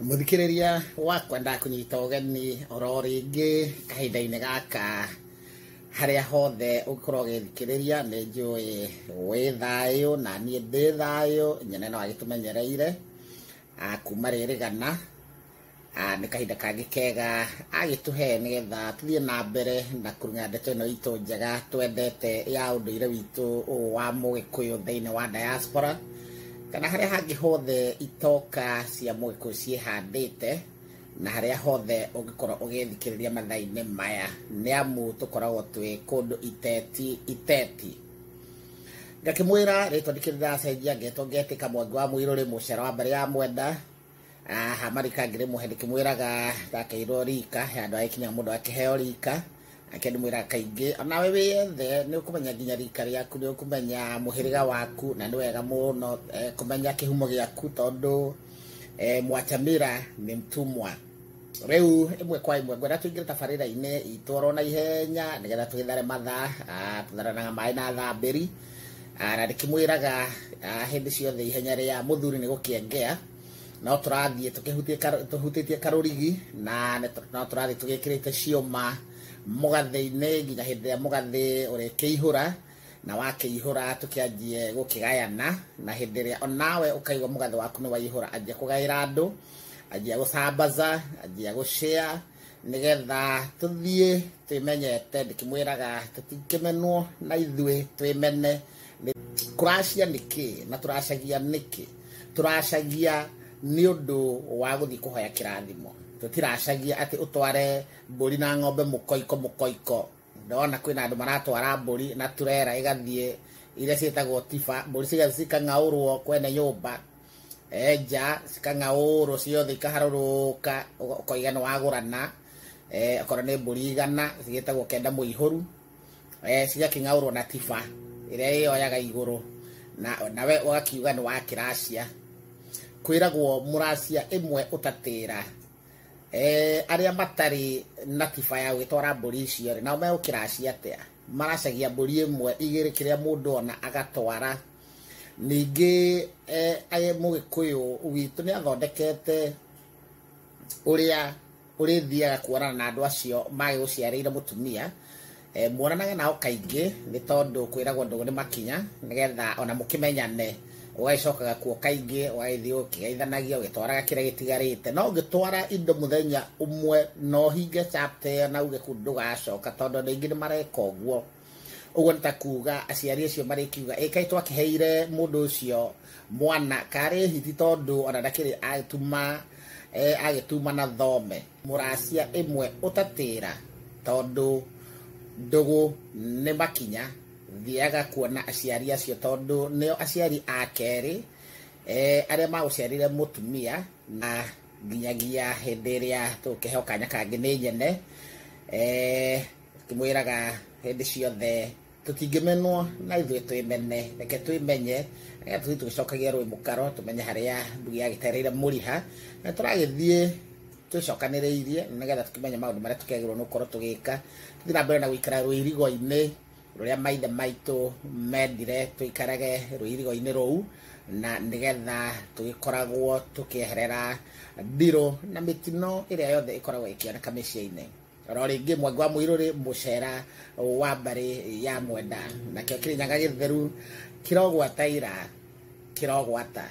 Muthikiriria wakwa ndakunyita ugeni oro ringi kahinda-ini gaka haria hothe ugikorwo ugithikiriria ni njui wi thayu na nie ndi thayu nyene no agitumenyereire kuma ririgana ni kahinda kangi kega agituhe nigetha tuthie na mbere na kuruga ndeto ino itu njega twendete ya unduire witu wa mugikuyu thiini wa diaspora kana haria hangi hothe itoka cia mugikuyu ciehandite na haria hothe ungikorwo ugithikiriria mathaa-ini maya ni amu tukoragwo twi kundu iteti ngakimwira ritwa ndikirira cenjia ngeto ngetika mwangi wa mwiruri mucera wa mbere ya mwenda marika ngire muhe ndikimwiraga ndakeirwo rika andu aikinya mundu akiheo rika akendimwira kaingi nawe wiyethe ni ukumenya nginya rika riaku ni ukumenya muhiriga waku na ni wega muno kumenya kihumo giaku tondu mwachamira ni mtumwa riu imwe kwa imwe ngwenda tuingire tabarira-ini itwaro na ihenya nigetha twithare mathaa tutharanaga mai na thambiri na ndikimwiraga hindi ciothe ihenya ria muthuri ni gukiengea no turathie tuhutitie karurigi na no turathie tugikirite cioma mugathĩ-ini nginya hindi ya mugathĩ urikiihura na wakiihura tukianjie gukigayana na hindi ria onawe ukaigwa mugathĩ waku ni waihura anjia kugaira andu anjia gusambaza anjia gushare nigetha tuthie twimenyete ndikimwiraga tutikimenwo na ithui twimene kuracia niki na turacagia niki turacagia ni undu wa guthii kuhoya kirathimo tutiracagia ati utware mburi na ng'ombe mukoiko ndona kwina andu maratwara mburi na turera igathie iria cietagwo tifa mburi cikang'aurwo kwene nyumba nja cikang'aurwo ciothe ikaharũrũka ukoiga ni wagurana okorwo ni mburi igana cigetagwo kenda muihuru cigaking'aurwo na tifa iria yoyaga iguru nawe ugakiuga ni wakiracia kwiragwo muracia imwe utatira aria matari na tifa ya gwitwara mburi icio nao megukiracia atia maracagia mburi imwe igiri kiria mundu ona agatwara ningi mugikuyu witu ni athondekete uria urithiaga kuonana na andu acio magiguciarĩire mutumia muonanaga nao kaingi ni tondu kwiragwo ndugu ni makinya nigetha ona mukimenyane ugaicokaga kuo kaingi ugaithii ukigeithanagia ugitwaraga kiria gitigarite no ungitwara indo muthenya umwe no hinge chapter na uge kundu ndugacoka tondu ningi ni mareka uguo uguo nitakuga aciari acio marikiuga kai twakiheire mundu ucio mwana kari hiti tondu ona ndakiri agituma na thome muracia imwe utatira tondu ndugu ni makinya thiaga kuona aciari acio tondu nio aciari akeri aria maguciarire mutumia na nginyagia hindi iria tukiheo kanya kangi ni nyene kimwiraga hindi ciothe tutingimenwo na ithui twimene reke twimenye reke tuthii tugicokagia rwi mukaro tumenye haria ndugi yagitereire muriha na turagithie twicokaniriirie nigetha tukimenya maundu maria tukagirwo ni gukorwo tugika tuthii na mbere na guikara rwirigo-ini ruria maithe maitu mendire tuikarage rwirigo-ini ruu na nigetha tugikoragwo tukieherera ndiro na mitino iria yothe ikoragwo ikioneka micii-ini oro ringi mwangi wa mwiruri mucera wa mbari ya mwenda nakio kirinyaga githeru kirogwata ira kirogwata